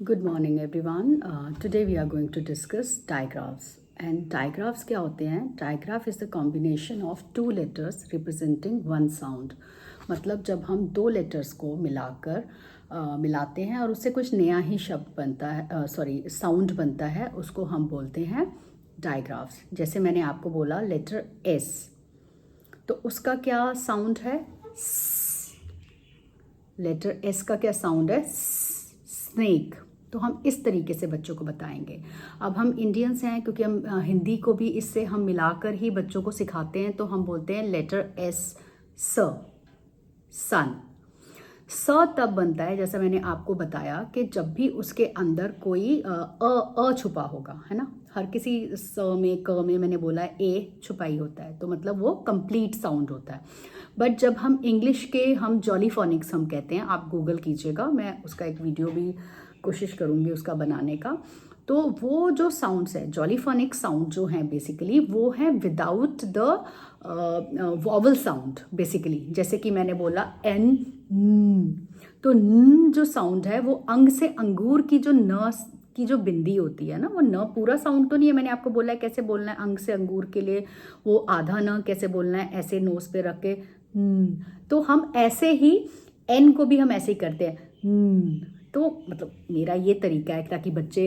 Good morning everyone. Today we are going to discuss digraphs. And digraphs क्या होते हैं? Digraph is the combination of two letters representing one sound. मतलब जब हम दो letters को मिलाकर मिलाते हैं और उससे कुछ नया ही शब्द बनता है, साउंड बनता है, उसको हम बोलते हैं digraphs. जैसे मैंने आपको बोला लेटर S, तो उसका क्या साउंड है? लेटर S का क्या साउंड है? स्नेक. तो हम इस तरीके से बच्चों को बताएंगे. अब हम इंडियंस हैं, क्योंकि हम हिंदी को भी इससे हम मिलाकर ही बच्चों को सिखाते हैं, तो हम बोलते हैं लेटर एस, सन. स तब बनता है, जैसा मैंने आपको बताया, कि जब भी उसके अंदर कोई अ छुपा होगा, है ना. हर किसी स में, क में मैंने बोला ए छुपाई होता है, तो मतलब वो कंप्लीट साउंड होता है. बट जब हम इंग्लिश के हम जॉलीफोनिक्स हम कहते हैं, आप गूगल कीजिएगा, मैं उसका एक वीडियो भी कोशिश करूँगी उसका बनाने का. तो वो जो साउंड्स है, जॉलीफोनिक साउंड जो है बेसिकली, वो है without the vowel sound basically. जैसे कि मैंने बोला एन, तो न जो साउंड है वो अंग से अंगूर की जो न की जो बिंदी होती है ना, वो न पूरा साउंड तो नहीं है. मैंने आपको बोला है कैसे बोलना है अंग से अंगूर के लिए, वो आधा न कैसे बोलना है, ऐसे नोज पे रख के. तो हम ऐसे ही एन को भी हम ऐसे ही करते हैं. तो मतलब मेरा ये तरीका है ताकि बच्चे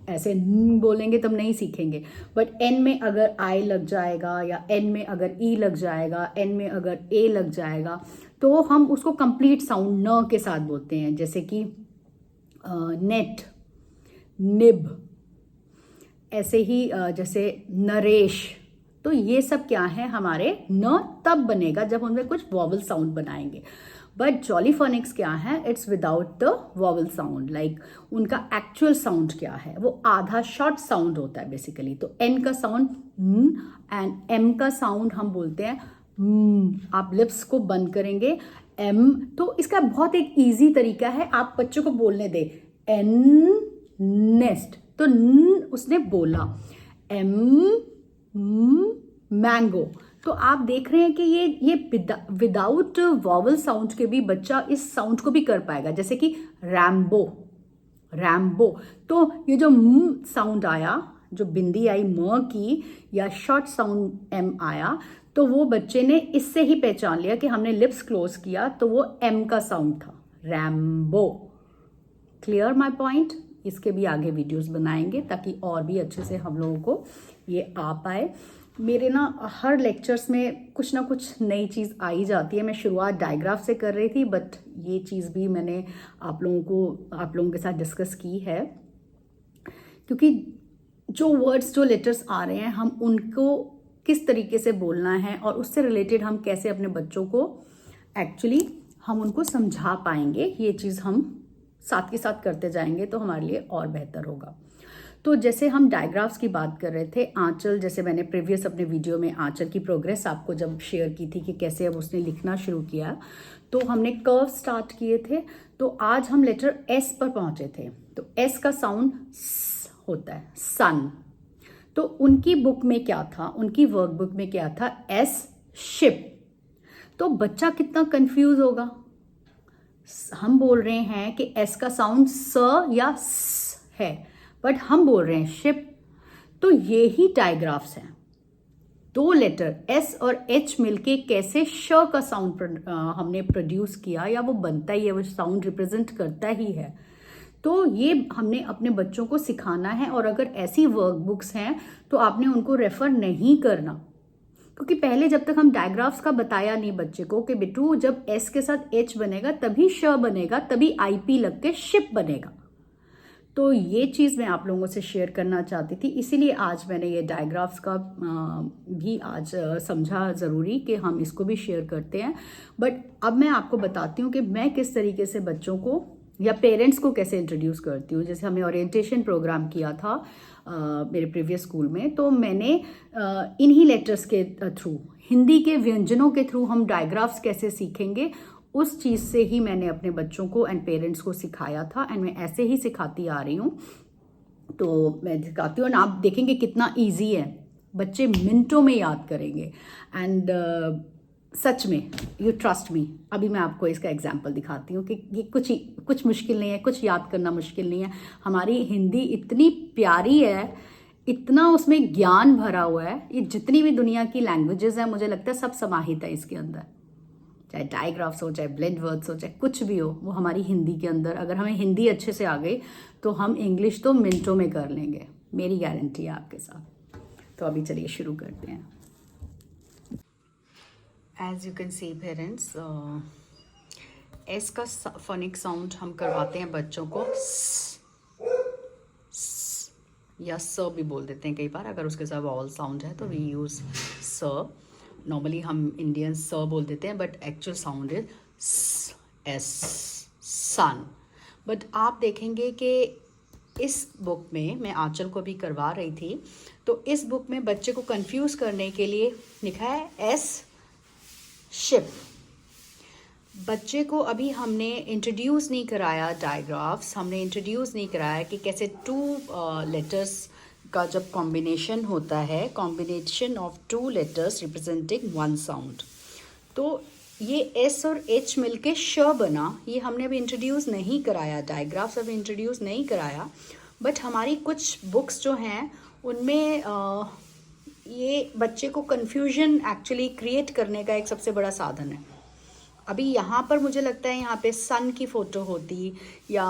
ऐसे बोलेंगे तब नहीं सीखेंगे. बट एन में अगर आई लग जाएगा, या एन में अगर ई लग जाएगा, एन में अगर ए लग जाएगा, तो हम उसको कंप्लीट साउंड न के साथ बोलते हैं. जैसे कि नेट, निब, ऐसे ही जैसे नरेश. तो ये सब क्या है, हमारे न तब बनेगा जब उनमें कुछ वॉवल साउंड बनाएंगे. बट जॉलीफोनिक्स क्या है, it's without the vowel sound. Like उनका एक्चुअल साउंड क्या है, वो आधा शॉर्ट साउंड होता है बेसिकली. तो एन का साउंड एंड एम का साउंड हम बोलते हैं. आप लिप्स को बंद करेंगे, एम. तो इसका बहुत एक इजी तरीका है, आप बच्चों को बोलने दे. एन नेस्ट, तो उसने बोला. M mango. तो आप देख रहे हैं कि ये विदाउट वॉवल साउंड के भी बच्चा इस साउंड को भी कर पाएगा. जैसे कि रैम्बो, रैम्बो. तो ये जो साउंड आया, जो बिंदी आई म की, या शॉर्ट साउंड एम आया, तो वो बच्चे ने इससे ही पहचान लिया कि हमने लिप्स क्लोज किया, तो वो एम का साउंड था, रैम्बो. Clear my point. इसके भी आगे वीडियोस बनाएंगे ताकि और भी अच्छे से हम लोगों को ये आ पाए. मेरे ना हर लेक्चर्स में कुछ ना कुछ नई चीज़ आई जाती है. मैं शुरुआत डायग्राफ से कर रही थी, बट ये चीज़ भी मैंने आप लोगों के साथ डिस्कस की है, क्योंकि जो वर्ड्स, जो लेटर्स आ रहे हैं, हम उनको किस तरीके से बोलना है और उससे रिलेटेड हम कैसे अपने बच्चों को एक्चुअली हम उनको समझा पाएंगे, ये चीज़ हम साथ के साथ करते जाएंगे तो हमारे लिए और बेहतर होगा. तो जैसे हम डायग्राफ्स की बात कर रहे थे, आंचल, जैसे मैंने प्रीवियस अपने वीडियो में आंचल की प्रोग्रेस आपको जब शेयर की थी कि कैसे अब उसने लिखना शुरू किया, तो हमने कर्व स्टार्ट किए थे. तो आज हम लेटर एस पर पहुंचे थे. तो एस का साउंड होता है, सन. तो उनकी बुक में क्या था, उनकी वर्कबुक में क्या था, एस, शिप. तो बच्चा कितना कंफ्यूज होगा. हम बोल रहे हैं कि एस का साउंड स या स है, बट हम बोल रहे हैं शिप. तो ये ही डायग्राफ्स हैं. दो लेटर एस और एच मिलके कैसे श का साउंड हमने प्रोड्यूस किया, या वो बनता ही है, वो साउंड रिप्रेजेंट करता ही है. तो ये हमने अपने बच्चों को सिखाना है. और अगर ऐसी वर्कबुक्स हैं तो आपने उनको रेफर नहीं करना, क्योंकि पहले जब तक हम डायग्राफ्स का बताया नहीं बच्चे को कि बेटू जब एस के साथ एच बनेगा तभी श बनेगा, तभी आईपी लग के शिप बनेगा. तो ये चीज़ मैं आप लोगों से शेयर करना चाहती थी, इसीलिए आज मैंने ये डायग्राफ्स का भी आज समझा ज़रूरी कि हम इसको भी शेयर करते हैं. बट अब मैं आपको बताती हूँ कि मैं किस तरीके से बच्चों को या पेरेंट्स को कैसे इंट्रोड्यूस करती हूँ. जैसे हमने ओरिएंटेशन प्रोग्राम किया था मेरे प्रीवियस स्कूल में, तो मैंने इन्हीं लेटर्स के थ्रू, हिंदी के व्यंजनों के थ्रू हम डायग्राफ्स कैसे सीखेंगे, उस चीज़ से ही मैंने अपने बच्चों को एंड पेरेंट्स को सिखाया था. एंड मैं ऐसे ही सिखाती आ रही हूँ. तो मैं सिखाती हूँ और आप देखेंगे कितना ईजी है, बच्चे मिनटों में याद करेंगे. एंड सच में, यू ट्रस्ट मी, अभी मैं आपको इसका एग्जाम्पल दिखाती हूँ कि ये कुछ मुश्किल नहीं है, कुछ याद करना मुश्किल नहीं है। हमारी हिंदी इतनी प्यारी है, इतना उसमें ज्ञान भरा हुआ है। ये जितनी भी दुनिया की लैंग्वेजेस हैं, मुझे लगता है सब समाहित है इसके अंदर। चाहे डायग्राफ्स हो, चाहे ब्लेंड वर्ड्स हो, चाहे कुछ भी हो, वो हमारी हिंदी के अंदर। अगर हमें हिंदी अच्छे से आ गई तो हम इंग्लिश तो मिनटों में कर लेंगे, मेरी गारंटी है आपके साथ। तो अभी चलिए शुरू करते हैं। As you can see parents, S का फोनिक साउंड हम करवाते हैं बच्चों को या स भी बोल देते हैं कई बार। अगर उसके साथ वॉवल साउंड है तो वी यूज़ स। नॉर्मली हम इंडियन स बोल देते हैं, but actual sound is S, son. But आप देखेंगे कि इस बुक में, मैं आंचल को भी करवा रही थी, तो इस बुक में बच्चे को कंफ्यूज करने के लिए लिखा है एस, शिप। बच्चे को अभी हमने इंट्रोड्यूस नहीं कराया डायग्राफ्स, हमने इंट्रोड्यूस नहीं कराया कि कैसे टू लेटर्स का जब कॉम्बिनेशन होता है, combination of two letters representing one sound, तो ये एस और एच मिलके श बना। ये हमने अभी इंट्रोड्यूस नहीं कराया, डायग्राफ्स अभी इंट्रोड्यूस नहीं कराया। बट हमारी कुछ बुक्स जो हैं उनमें ये बच्चे को कन्फ्यूजन एक्चुअली क्रिएट करने का एक सबसे बड़ा साधन है। अभी यहाँ पर मुझे लगता है यहाँ पे सन की फ़ोटो होती या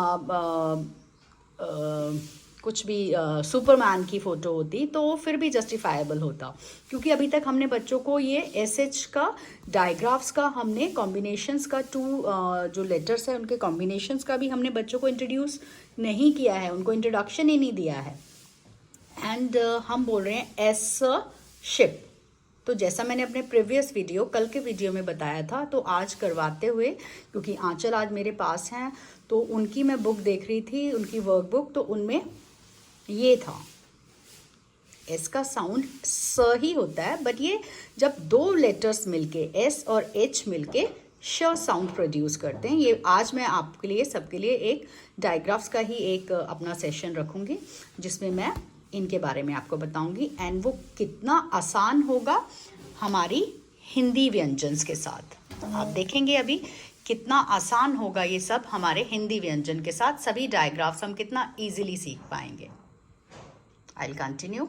कुछ भी सुपरमैन की फ़ोटो होती तो फिर भी जस्टिफाइबल होता, क्योंकि अभी तक हमने बच्चों को ये एस एच का, डायग्राफ्स का, हमने कॉम्बिनेशंस का, टू जो लेटर्स हैं उनके कॉम्बिनेशंस का भी हमने बच्चों को इंट्रोड्यूस नहीं किया है, उनको इंट्रोडक्शन ही नहीं दिया है। एंड हम बोल रहे हैं एस, शिप। तो जैसा मैंने अपने प्रीवियस वीडियो, कल के वीडियो में बताया था, तो आज करवाते हुए, क्योंकि आंचल आज मेरे पास हैं, तो उनकी मैं बुक देख रही थी, उनकी वर्कबुक, तो उनमें ये था। एस का साउंड स ही होता है, बट ये जब दो लेटर्स मिलके, एस और एच मिलके श साउंड प्रोड्यूस करते हैं। ये आज मैं आपके लिए, सबके लिए एक डायग्राफ्स का ही एक अपना सेशन रखूँगी, जिसमें मैं इनके बारे में आपको बताऊंगी। एंड वो कितना आसान होगा हमारी हिंदी व्यंजन्स के साथ। तो आप देखेंगे अभी कितना आसान होगा ये सब हमारे हिंदी व्यंजन के साथ। सभी डायग्राफ्स हम कितना इजीली सीख पाएंगे। I will continue.